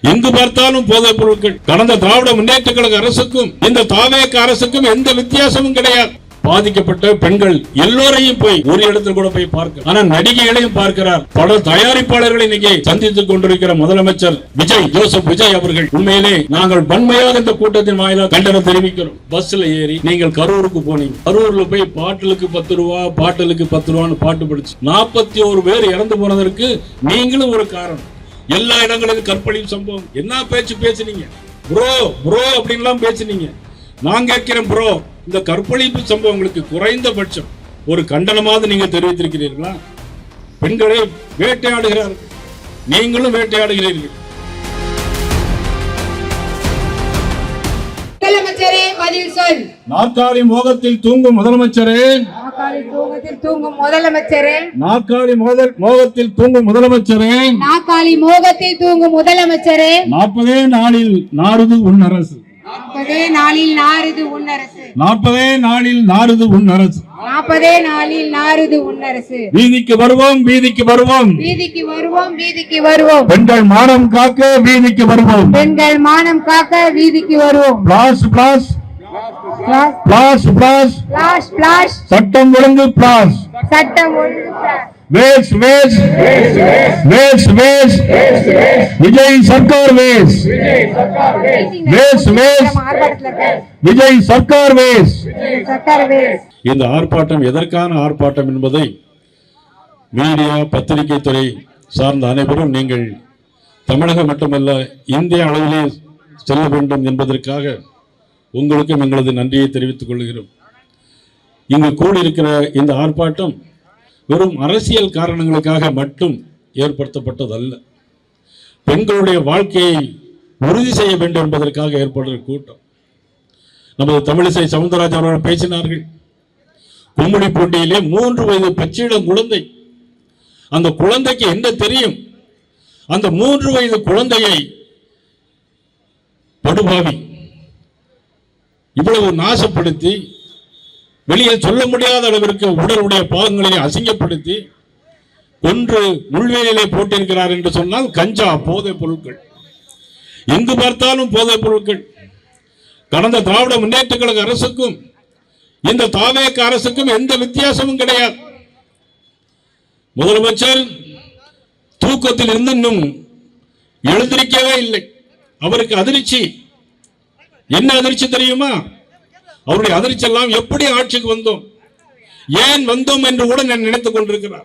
எங்கு பார்த்தாலும் போதைப் பொருட்கள். கடந்த திராவிட முன்னேற்ற கழக அரசுக்கும் இந்த தாவேக அரசுக்கும் எந்த வித்தியாசமும் கிடையாது. பாதிக்கப்பட்ட பெண்கள் எல்லோரையும் போய் ஒரு இடத்துல கூட போய் பார்க்க, ஆனா நடிகைகளையும் பார்க்கிறார். பல தயாரிப்பாளர்களை இன்னைக்கு சந்தித்துக் கொண்டிருக்கிற முதலமைச்சர் ஜோசப் விஜய் அவர்கள் உண்மையிலே நாங்கள் வன்மையாக இந்த கூட்டத்தின் வாயிலாக கண்டனம் தெரிவிக்கிறோம். பஸ்ல ஏறி நீங்கள் கரூருக்கு போனீங்க, கரூர்ல போய் பாட்டிலுக்கு 10 ரூபா பாட்டிலுக்கு 10 ரூபான்னு பாட்டு படிச்சு 41 பேர் இறந்து போனதற்கு நீங்களும் ஒரு காரணம். எல்லா இடங்களிலும் கற்பழிப்பு சம்பவம். என்ன பேச்சு பேசுனீங்க ப்ரோ ப்ரோ அப்படின்லாம் பேசுனீங்க. நான் கேட்கிறேன் ப்ரோ, இந்த கற்பழிப்பு சம்பவங்களுக்கு குறைந்தபட்சம் ஒரு கண்டனமாவது நீங்க தெரிவித்திருக்கிறீர்களா? பெண்களை வேட்டையாடுகிறார்கள், நீங்களும் வேட்டையாடுகிறீர்கள். முதலமைச்சரே பதில் சொல். நாற்காலி மோகத்தில் தூங்கும் முதலமைச்சரே, நாற்காலி மோகத்தில் தூங்கும் முதலமைச்சரே, நாற்காலி மோகத்தில் தூங்கும் முதலமைச்சரே, நாற்காலி மோகத்தில் தூங்கும் முதலமைச்சரே, 40 நாளில் நாறுது உன் அரசு, 40 நாளில் நாறுது உன் அரசு, 40 நாளில் நாறுது உன் அரசு, 40 நாளில் நாறுது உன் அரசு. வீதிக்கு வருவோம், வீதிக்கு வருவோம், வீதிக்கு வருவோம், வீதிக்கு வருவோம். பெண்கள் மானம் காக்க வீதிக்கு வருவோம், பெண்கள் மானம் காக்க வீதிக்கு வருவோம். பிளாஸ் பிளாஸ் பிளாஸ் பிளாஸ் பிளாஷ் பிளாஷ், சட்டம் ஒழுங்கு பிளாஸ், சட்டம் ஒழுங்கு பிளாஷ். வேஸ் வேஸ் வேஸ் வேஸ் விஜய் சர்க்கார் வேஸ், வேஸ் வேஸ் விஜய் சர்க்கார் வேஸ். இந்த ஆர்ப்பாட்டம் எதற்கான ஆர்ப்பாட்டம் என்பதை மீடியா பத்திரிகை துறை சார்ந்த அனைவரும் நீங்கள் தமிழகம் மட்டுமல்ல இந்திய அளவிலே செல்ல வேண்டும் என்பதற்காக உங்களுக்கும் எங்களது நன்றியை தெரிவித்துக் கொள்கிறோம். இங்கு கூடியிருக்கிற இந்த ஆர்ப்பாட்டம் வெறும் அரசியல் காரணங்களுக்காக மட்டும் ஏற்படுத்தப்பட்டதல்ல. பெண்களுடைய வாழ்க்கையை உறுதி செய்ய வேண்டும் என்பதற்காக ஏற்படுகிற கூட்டம். நமது தமிழிசை சவுந்தரராஜன் அவர்கள் பேசினார்கள். கும்மிடி போட்டியிலே 3 வயது பச்சிளம் குழந்தை, அந்த குழந்தைக்கு என்ன தெரியும்? அந்த 3 வயது குழந்தையை படுபாவி இவ்வளவு நாசப்படுத்தி வெளியே சொல்ல முடியாத அளவிற்கு உடலுடைய பாகங்களை அசிங்கப்படுத்தி கொன்று முள்வேலியிலே போட்டிருக்கிறார் என்று சொன்னால் கஞ்சா போதைப் பொருட்கள். எங்கு பார்த்தாலும் போதைப் பொருட்கள். கடந்த திராவிட முன்னேற்ற கழக அரசுக்கும் இந்த தாவேக அரசுக்கும் எந்த வித்தியாசமும் கிடையாது. முதலமைச்சர் தூக்கத்தில் இருந்து இன்னும் எழுந்திருக்கவே இல்லை. அவருக்கு அதிர்ச்சி. என்ன அதிர்ச்சி தெரியுமா? அவருடைய அதிர்ச்சி எல்லாம் எப்படி ஆட்சிக்கு வந்தோம், ஏன் வந்தோம் என்று கூட நான் நினைத்துக் கொண்டிருக்கிறார்.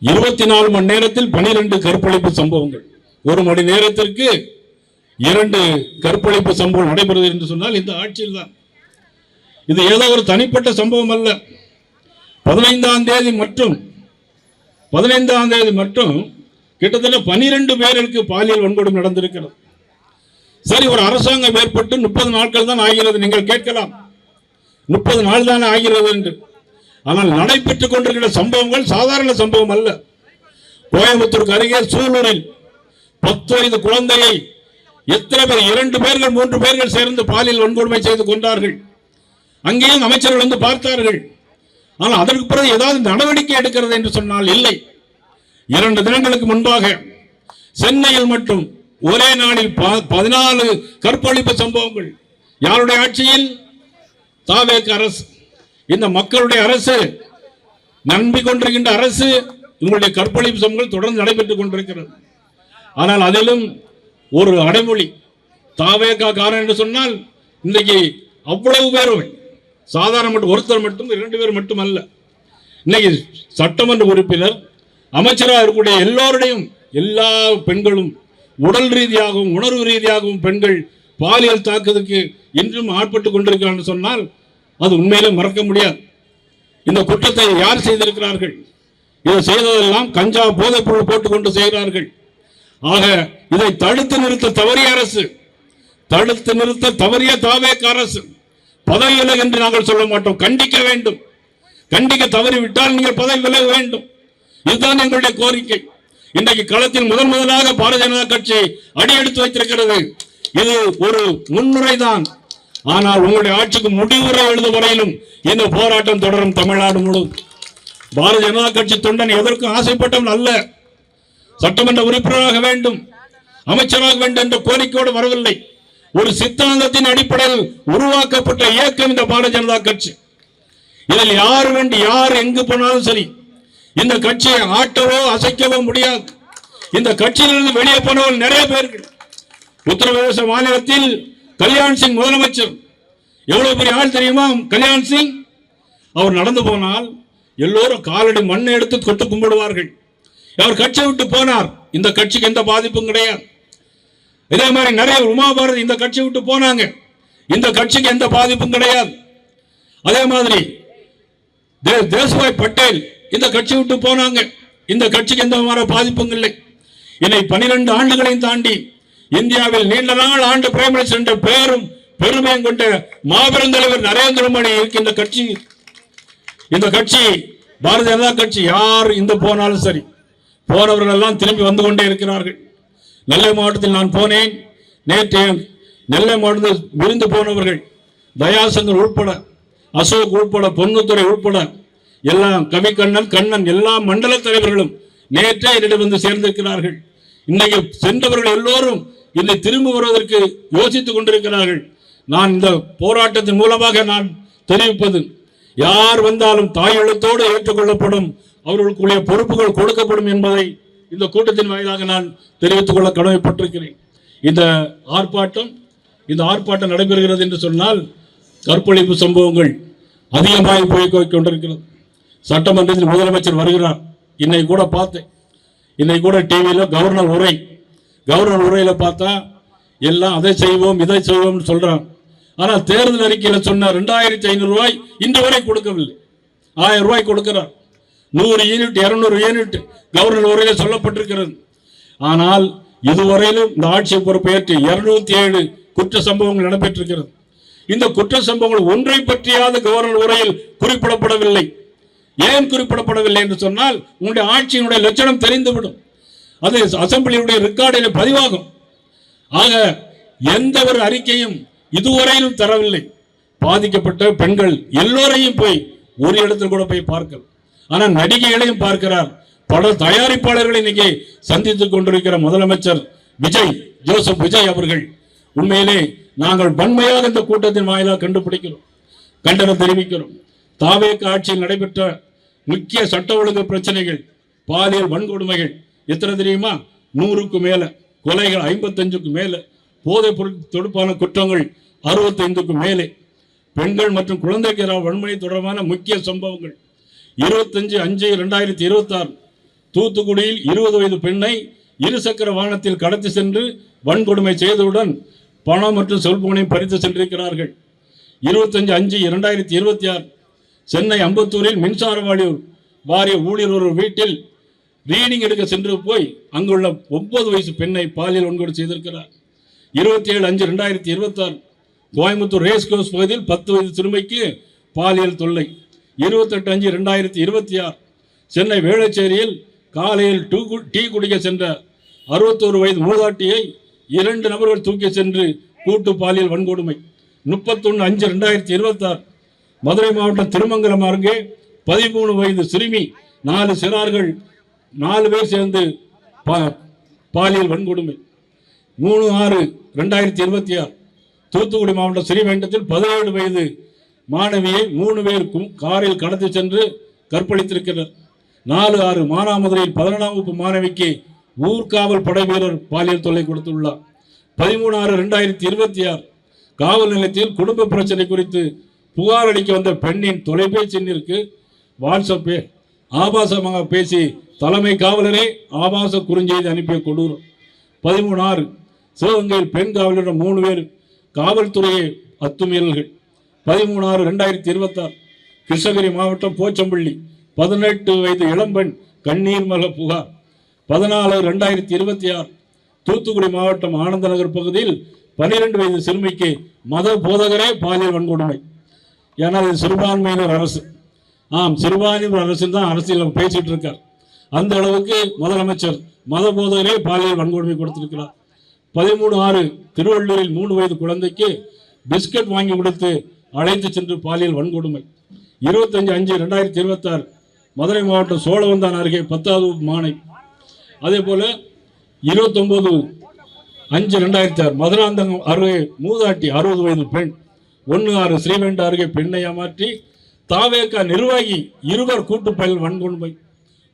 24 மணி நேரத்தில் 12 கற்பழிப்பு சம்பவங்கள், 1 மணி நேரத்திற்கு 2 கற்பழிப்பு சம்பவம் நடைபெறுகிறது என்று சொன்னால் இந்த ஆட்சியில் தான். இது ஏதோ ஒரு தனிப்பட்ட சம்பவம் அல்ல. 15ஆம் தேதி மட்டும் கிட்டத்தட்ட 12 பேருக்கு பாலியல் வன்கொடுமை நடந்திருக்கிறது. சரி, ஒரு அரசாங்கம் ஏற்பட்டு 30 நாட்கள் தான் ஆகிறது. நீங்கள் கேட்கலாம் 30 நாள் தான் ஆகிறது என்று. ஆனால் நடைபெற்றுக் கொண்டிருக்கிற சம்பவங்கள் சாதாரண சம்பவம் அல்ல. கோயம்புத்தூருக்கு அருகே சூலூரில் 10 வயது குழந்தையை எத்தனை பேர், 2 பேர்கள் 3 பேர்கள் சேர்ந்து பாலியல் வன்கொடுமை செய்து கொண்டார்கள். அங்கேயும் அமைச்சர்கள் வந்து பார்த்தார்கள். ஆனால் அதற்கு பிறகு ஏதாவது நடவடிக்கை எடுக்கிறது என்று சொன்னால் இல்லை. 2 தினங்களுக்கு முன்பாக சென்னையில் மட்டும் ஒரே நாளில் 14 கற்பழிப்பு சம்பவங்கள். யாருடைய ஆட்சியில்? தாவேக அரசு. இந்த மக்களுடைய அரசு, நம்பிக்கொண்டிருக்கின்ற அரசு. உங்களுடைய கற்பழிப்பு சம்பவங்கள் தொடர்ந்து நடைபெற்றுக் கொண்டிருக்கிறது. ஆனால் அதிலும் ஒரு அடைமொழி, தாவேக காரன் என்று சொன்னால் இன்றைக்கு அவ்வளவு பேரும் சாதாரண மட்டும் ஒருத்தர் மட்டும் 2 பேர் மட்டும் அல்ல. இன்னைக்கு சட்டமன்ற உறுப்பினர், அமைச்சராக இருக்கக்கூடிய எல்லோருடையும் எல்லா பெண்களும் உடல் ரீதியாகவும் உணர்வு ரீதியாகவும் பெண்கள் பாலியல் தாக்குதலுக்கு இன்றும் ஆட்பட்டுக் கொண்டிருக்கிறார்கள் சொன்னால் அது உண்மையிலே மறக்க முடியாது. இந்த குற்றத்தை யார் செய்திருக்கிறார்கள்? இதை செய்ததெல்லாம் கஞ்சா போதைப் பொருள் போட்டுக்கொண்டு செய்கிறார்கள். ஆக இதை தடுத்து நிறுத்த தவறிய அரசு, தடுத்து நிறுத்த தவறிய தாவேக அரசு. பதவி விலகு என்று நாங்கள் சொல்ல மாட்டோம், கண்டிக்க வேண்டும். கண்டிக்க தவறிவிட்டால் நீங்கள் பதவி விலக வேண்டும். இதுதான் எங்களுடைய கோரிக்கை. இன்றைக்கு களத்தில் முதலாக பாரதிய ஜனதா கட்சி அடியெடுத்து வைத்திருக்கிறது. இது ஒரு முன்னுரை தான். ஆனால் உங்களுடைய ஆட்சிக்கு முடிவுரை எழுதும் வரையிலும் இந்த போராட்டம் தொடரும். தமிழ்நாடு முழுவதும் பாரதிய ஜனதா கட்சி தொண்டன் எதற்கும் ஆசைப்பட்டவன் அல்ல. சட்டமன்ற உறுப்பினராக வேண்டும், அமைச்சராக வேண்டும் என்ற கோரிக்கையோடு வரவில்லை. ஒரு சித்தாந்தத்தின் அடிப்படையில் உருவாக்கப்பட்ட இயக்கம் இந்த பாரதிய ஜனதா கட்சி. இதில் யார் வேண்டும், யார் எங்கு போனாலும் சரி, இந்த கட்சியை ஆட்டவோ அசைக்கவோ முடியாது. இந்த கட்சியிலிருந்து வெளியே போனவர்கள் நிறைய பேர்கள். உத்தரப்பிரதேச மாநிலத்தில் கல்யாண் சிங் முதலமைச்சர், எவ்வளவு பெரிய ஆள் தெரியுமா கல்யாண் சிங்? அவர் நடந்து போனால் எல்லோரும் காலடி மண்ணை எடுத்து கொட்டு கும்பிடுவார்கள். அவர் கட்சியை விட்டு போனார், இந்த கட்சிக்கு எந்த பாதிப்பும் கிடையாது. இதே மாதிரி நிறைய உமாபாரதி இந்த கட்சியை விட்டு போனாங்க, இந்த கட்சிக்கு எந்த பாதிப்பும் கிடையாது. அதே மாதிரி தேசுபாய் பட்டேல் இந்த கட்சியை விட்டு போனாங்க, இந்த கட்சிக்கு எந்த மாதிரி பாதிப்பும் இல்லை. இதை 12 ஆண்டுகளையும் தாண்டி இந்தியாவில் நீண்ட நாள் ஆண்டு பிரைம் மினிஸ்டர் என்ற பெயரும் பெருமையும் கொண்ட மாபெரும் தலைவர் நரேந்திர மோடி இருக்கின்ற கட்சி இந்த கட்சி பாரதிய ஜனதா கட்சி. யார் இந்த போனாலும் சரி, போனவர்கள் எல்லாம் திரும்பி வந்து கொண்டே இருக்கிறார்கள். நெல்லை மாவட்டத்தில் நான் போனேன். நேற்று நெல்லை மாவட்டத்தில் விருந்து போனவர்கள் தயாசங்கர் உட்பட, அசோக் உட்பட, பொன்னுத்துறை உட்பட எல்லாம், கவிக்கண்ணன், கண்ணன், எல்லா மண்டல தலைவர்களும் நேற்றே என்னிடம் வந்து சேர்ந்திருக்கிறார்கள். இன்னைக்கு சென்றவர்கள் எல்லோரும் என்னை திரும்ப வருவதற்கு யோசித்துக் கொண்டிருக்கிறார்கள். நான் இந்த போராட்டத்தின் மூலமாக நான் தெரிவிப்பது, யார் வந்தாலும் தாய் எழுத்தோடு ஏற்றுக்கொள்ளப்படும், அவர்களுக்குரிய பொறுப்புகள் கொடுக்கப்படும் என்பதை இந்த கூட்டத்தின் வாயிலாக நான் தெரிவித்துக் கொள்ள கடமைப்பட்டிருக்கிறேன். இந்த ஆர்ப்பாட்டம் நடைபெறுகிறது என்று சொன்னால் கற்பழிப்பு சம்பவங்கள் அதிகமாக போய் கொண்டிருக்கிறது. சட்டமன்றத்தில் முதலமைச்சர் வருகிறார். இன்னைக்கு கூட பார்த்தேன், இன்னைக்கு கூட டிவியில் கவர்னர் உரையில் பார்த்தா எல்லாம் அதை செய்வோம் இதை செய்வோம் சொல்றான். ஆனால் தேர்தல் அறிக்கையில் சொன்ன 2500 ரூபாய் இன்று வரை கொடுக்கவில்லை. 1000 ரூபாய் கொடுக்கிறார். 100 யூனிட் 200 யூனிட் கவர்னர் உரையில் சொல்லப்பட்டிருக்கிறது. ஆனால் இதுவரையிலும் இந்த ஆட்சி பொறுப்பேற்று 207 குற்ற சம்பவங்கள் நடைபெற்றிருக்கிறது. இந்த குற்ற சம்பவங்கள் ஒன்றை பற்றியாவது கவர்னர் உரையில் குறிப்பிடப்படவில்லை. ஏன் குறிப்பிடப்படவில்லை என்று சொன்னால் உங்களுடைய ஆட்சியினுடைய லட்சணம் தெரிந்துவிடும். அது அசம்பிளியுடைய ரெக்கார்டில் பதிவாகும். ஆக எந்த ஒரு அறிக்கையும் இதுவரையிலும் தரவில்லை. பாதிக்கப்பட்ட பெண்கள் எல்லோரையும் போய் ஒரு இடத்தில் கூட போய் பார்க்கல. ஆனால் நடிகைகளையும் பார்க்கிறார். பல தயாரிப்பாளர்களை இன்னைக்கு சந்தித்துக் கொண்டிருக்கிற முதலமைச்சர் ஜோசப் விஜய் அவர்கள், உண்மையிலே நாங்கள் வன்மையாக இந்த கூட்டத்தின் வாயிலாக கண்டுபிடிக்கிறோம், கண்டனம் தெரிவிக்கிறோம். தாவேக ஆட்சியில் நடைபெற்ற முக்கிய சட்ட ஒழுங்கு பிரச்சனைகள், பாலியல் வன்கொடுமைகள் எத்தனை தெரியுமா? 100க்கு மேல, கொலைகள் 55க்கு மேல, போதைப் பொருள் தொடுப்பான குற்றங்கள் 65க்கு மேலே, பெண்கள் மற்றும் குழந்தைக்கு வன்முறை தொடர்பான முக்கிய சம்பவங்கள் 25/5/2026 தூத்துக்குடியில் 20 வயது பெண்ணை இருசக்கர வாகனத்தில் கடத்தி சென்று வன்கொடுமை செய்தவுடன் பணம் மற்றும் செல்போனை பறித்து சென்றிருக்கிறார்கள். 25/5/2026 சென்னை அம்பத்தூரில் மின்சார வாரிய ஊழியர் ஒரு வீட்டில் ரீடிங் எடுக்க சென்று போய் அங்குள்ள 9 வயசு பெண்ணை பாலியல் வன்கொடுமை செய்திருக்கிறார். 27/5/2026 கோயம்புத்தூர் ரேஸ் கோர்ஸ் பகுதியில் 10 வயது சிறுமிக்கு பாலியல் தொல்லை. 28/5/2026 சென்னை வேளச்சேரியில் காலையில் டீ குடிக்க சென்ற 61 வயது மூதாட்டியை 2 நபர்கள் தூக்கி சென்று கூட்டு பாலியல் வன்கொடுமை. 31/5/2026 மதுரை மாவட்டம் திருமங்கலம் அருகே 13 வயது சிறுமி 4 சிறார்கள் 4 பேர் சேர்ந்து பாலியல் வன்கொடுமை. 3/6/2026 தூத்துக்குடி மாவட்டம் ஸ்ரீவைண்டத்தில் 17 வயது மாணவியை 3 பேர் காரில் கடத்தி சென்று கற்பழித்திருக்கிறார். 4/6 மானாமதுரையில் 11ஆம் வகுப்பு மாணவிக்கு ஊர்காவல் படை வீரர் பாலியல் தொல்லை கொடுத்துள்ளார். 13/6/2026 காவல் நிலையத்தில் குடும்ப பிரச்சனை குறித்து புகார் அளிக்க வந்த பெண்ணின் தொலைபேசி எண்ணிற்கு வாட்ஸ்அப்பில் ஆபாசமாக பேசி தலைமை காவலரே ஆபாச குறுஞ்செய்தி அனுப்பிய கொடூரம். 13/6 சிவகங்கையில் பெண் காவலரிடம் 3 பேர் காவல்துறையை அத்துமீறல்கள். 13/6/2026 கிருஷ்ணகிரி மாவட்டம் போச்சம்பள்ளி 18 வயது இளம்பெண் கண்ணீர் மல்க புகார். 14/6/2026 தூத்துக்குடி மாவட்டம் ஆனந்த நகர் பகுதியில் 12 வயது சிறுமிக்கு மத போதகரே பாலியல் வன்கொடுமை. ஏன்னா இது சிறுபான்மையினர் அரசு. சிறுபான்மையினர் அரசு தான் அரசியல் பேசிட்டு இருக்கார். அந்த அளவுக்கு முதலமைச்சர் மத போதகரே பாலியல் வன்கொடுமை கொடுத்திருக்கிறார். 13/6 திருவள்ளூரில் 3 வயது குழந்தைக்கு பிஸ்கட் வாங்கி கொடுத்து அழைத்து சென்று பாலியல் வன்கொடுமை. 25/5/2026 மதுரை மாவட்டம் சோழவந்தான் அருகே 10வது மாணவி அதே போல 29/5/2006 மதுராந்தகம் அருகே மூதாட்டி 60 வயது பெண் 16 ஸ்ரீவேண்டா அருகே பெண்ணை ஏமாற்றி தாவேகா நிர்வாகி இருவர் கூட்டுப்பயல் வன்கொடுமை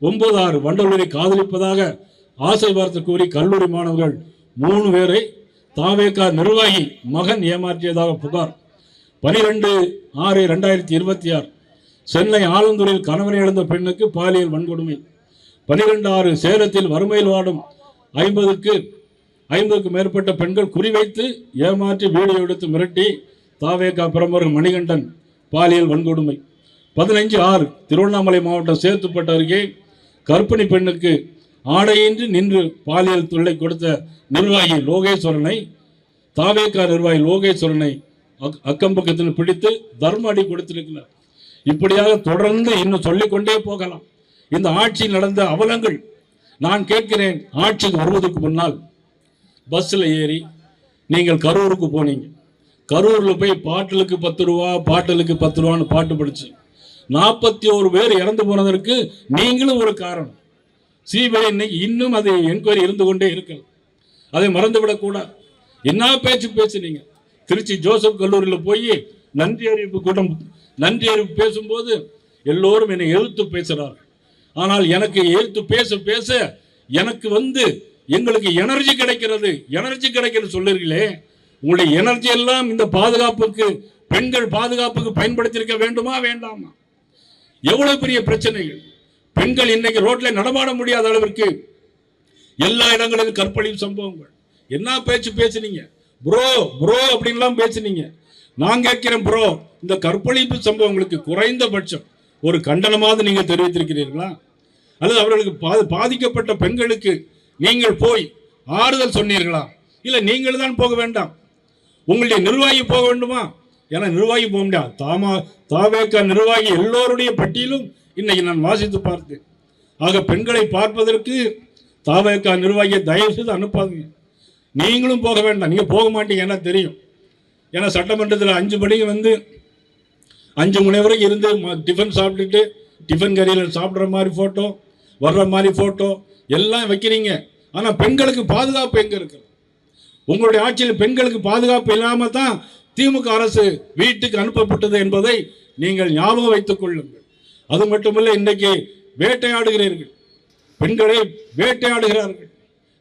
9/6 வண்டலூரை காதலிப்பதாக ஆசை வார்த்தை கூறி கல்லூரி மாணவர்கள் 3 பேரை தாவேகா நிர்வாகி மகன் ஏமாற்றியதாக புகார் 12/6/2026 சென்னை ஆலந்தூரில் கணவனை இழந்த பெண்ணுக்கு பாலியல் வன்கொடுமை 12/6 சேலத்தில் வறுமையில் வாடும் 50க்கு மேற்பட்ட பெண்கள் குறிவைத்து ஏமாற்றி வீடியோ எடுத்து மிரட்டி தாவேகா பிரமுகர் மணிகண்டன் பாலியல் வன்கொடுமை 15/6 திருவண்ணாமலை மாவட்டம் சேத்துப்பட்டு அருகே கர்ப்பிணி பெண்ணுக்கு ஆடையின்றி நின்று பாலியல் தொல்லை கொடுத்த நிர்வாகி லோகேஸ்வரனை தாவேகா நிர்வாகி லோகேஸ்வரனை அக்கம்பக்கத்தில் பிடித்து தர்ம அடி கொடுத்திருக்கிறார். இப்படியாக தொடர்ந்து இன்னும் சொல்லிக்கொண்டே போகலாம். இந்த ஆட்சியில் நடந்த அவலங்கள் நான் கேட்கிறேன். ஆட்சிக்கு வருவதற்கு முன்னால் பஸ்ஸில் ஏறி நீங்கள் கரூருக்கு போனீங்க. கரூரில் போய் பாட்டிலுக்கு 10 ரூபா பாட்டிலுக்கு 10 ரூபான்னு பாட்டு படிச்சு 41 பேர் இறந்து போனதற்கு நீங்களும் ஒரு காரணம். சிபிஐ இன்னைக்கு இன்னும் அது என்கொயரி இருந்து கொண்டே இருக்கலாம். அதை மறந்துவிடக்கூடாது. என்ன பேச்சு பேசுனீங்க? திருச்சி ஜோசப் கல்லூரியில் போய் நன்றி அறிவிப்பு பேசும்போது எல்லோரும் என்னை எதிர்த்து பேசுகிறார்கள். ஆனால் எனக்கு எதிர்த்து பேச எனக்கு எங்களுக்கு எனர்ஜி கிடைக்கிறது சொல்லுறீங்களே. உங்களுடைய எனர்ஜி எல்லாம் இந்த பாதுகாப்புக்கு, பெண்கள் பாதுகாப்புக்கு பயன்படுத்தியிருக்க வேண்டுமா வேண்டாமா? எவ்வளவு பெரிய பிரச்சனைகள். பெண்கள் இன்னைக்கு ரோட்ல நடமாட முடியாத அளவிற்கு எல்லா இடங்களிலும் கற்பழிப்பு சம்பவங்கள். என்ன பேச்சு பேசுனீங்க? ப்ரோ அப்படின்லாம் பேசுனீங்க. நான் கேட்கிறேன் ப்ரோ, இந்த கற்பழிப்பு சம்பவங்களுக்கு குறைந்தபட்சம் ஒரு கண்டனமாவது நீங்க தெரிவித்திருக்கிறீர்களா? அல்லது அவர்களுக்கு பாதிக்கப்பட்ட பெண்களுக்கு நீங்கள் போய் ஆறுதல் சொன்னீர்களா? இல்ல நீங்கள் தான் போக வேண்டாம், உங்களுடைய நிர்வாகி போக வேண்டுமா? ஏன்னா நிர்வாகி போக முடியாது. தாவேகா நிர்வாகி எல்லோருடைய பட்டியலும் இன்னைக்கு நான் வாசித்து பார்த்தேன். ஆக பெண்களை பார்ப்பதற்கு தாவேகா நிர்வாகியை தயவு செய்து அனுப்பாதீங்க. நீங்களும் போக வேண்டாம். நீங்க போக மாட்டீங்க, என்ன தெரியும். ஏன்னா சட்டமன்றத்தில் 5 மணிக்கு 5 மணி வரைக்கும் இருந்து டிஃபன் சாப்பிட்டுட்டு டிஃபன் கறியில் சாப்பிட்ற மாதிரி ஃபோட்டோ, வர்ற மாதிரி ஃபோட்டோ எல்லாம் வைக்கிறீங்க. ஆனால் பெண்களுக்கு பாதுகாப்பு எங்கே இருக்கு? உங்களுடைய ஆட்சியில் பெண்களுக்கு பாதுகாப்பு இல்லாமல் தான் திமுக அரசு வீட்டுக்கு அனுப்பப்பட்டது என்பதை நீங்கள் ஞாபகம் வைத்துக் கொள்ளுங்கள். அது மட்டுமல்ல, இன்றைக்கு வேட்டையாடுகிறீர்கள், பெண்களை வேட்டையாடுகிறார்கள்,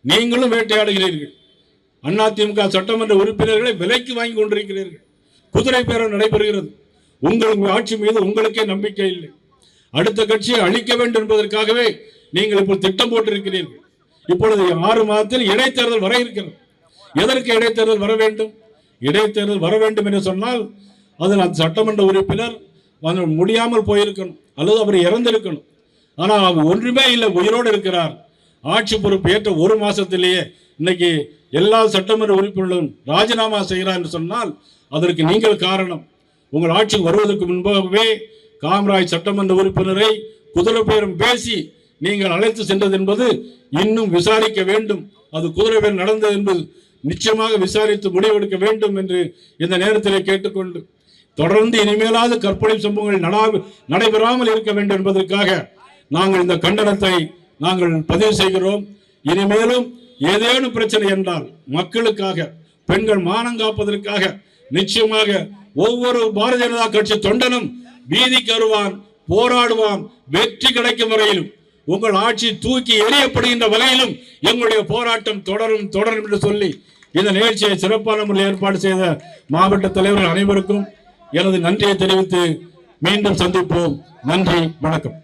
நீங்களும் வேட்டையாடுகிறீர்கள். அதிமுக சட்டமன்ற உறுப்பினர்களை விலைக்கு வாங்கி கொண்டிருக்கிறீர்கள். குதிரை பேரம் நடைபெறுகிறது. உங்கள் ஆட்சி மீது உங்களுக்கே நம்பிக்கை இல்லை. அடுத்த கட்சியை அழிக்க வேண்டும் என்பதற்காகவே நீங்கள் இப்போ திட்டம் போட்டிருக்கிறீர்கள். இப்பொழுது 6 மாதத்தில் இடைத்தேர்தல் வர இருக்கிறது. எதற்கு இடைத்தேர்தல் வர வேண்டும்? இடைத்தேர்தல் வர வேண்டும் என்று சொன்னால் அதில் அந்த சட்டமன்ற உறுப்பினர் முடியாமல் போயிருக்கணும், அல்லது அவர் இறந்திருக்கணும். ஆனால் அவர் ஒன்றுமே இல்லை, உயிரோடு இருக்கிறார். ஆட்சி பொறுப்பு ஏற்ற 1 மாசத்திலேயே இன்னைக்கு எல்லா சட்டமன்ற உறுப்பினர்களும் ராஜினாமா செய்கிறார் என்று சொன்னால் அதற்கு நீங்கள் காரணம். உங்கள் ஆட்சிக்கு வருவதற்கு முன்பாகவே காமராஜ் சட்டமன்ற உறுப்பினரை குதிரை பேரம் பேசி நீங்கள் அழைத்து சென்றது என்பது இன்னும் விசாரிக்க வேண்டும். அது குதிரை பேரம் நடந்தது என்பது நிச்சயமாக விசாரித்து முடிவெடுக்க வேண்டும் என்று இந்த நேரத்தில் கேட்டுக்கொண்டு, தொடர்ந்து இனிமேலாவது கற்பழிப்பு சம்பவங்கள் நடைபெறாமல் இருக்க வேண்டும் என்பதற்காக நாங்கள் இந்த கண்டனத்தை நாங்கள் பதிவு செய்கிறோம். இனிமேலும் ஏதேனும் பிரச்சனை என்றால் மக்களுக்காக, பெண்கள் மானம் காப்பதற்காக நிச்சயமாக ஒவ்வொரு பாரதிய ஜனதா கட்சி தொண்டனும் வீதிக்கு வருவான், போராடுவான். வெற்றி கிடைக்கும் வரையிலும், உங்கள் ஆட்சி தூக்கி எறியப்படுகின்ற வகையிலும் எங்களுடைய போராட்டம் தொடரும் என்று சொல்லி இந்த நிகழ்ச்சியை சிறப்பான முறையில் ஏற்பாடு செய்த மாவட்ட தலைவர்கள் அனைவருக்கும் எனது நன்றியை தெரிவித்து மீண்டும் சந்திப்போம். நன்றி, வணக்கம்.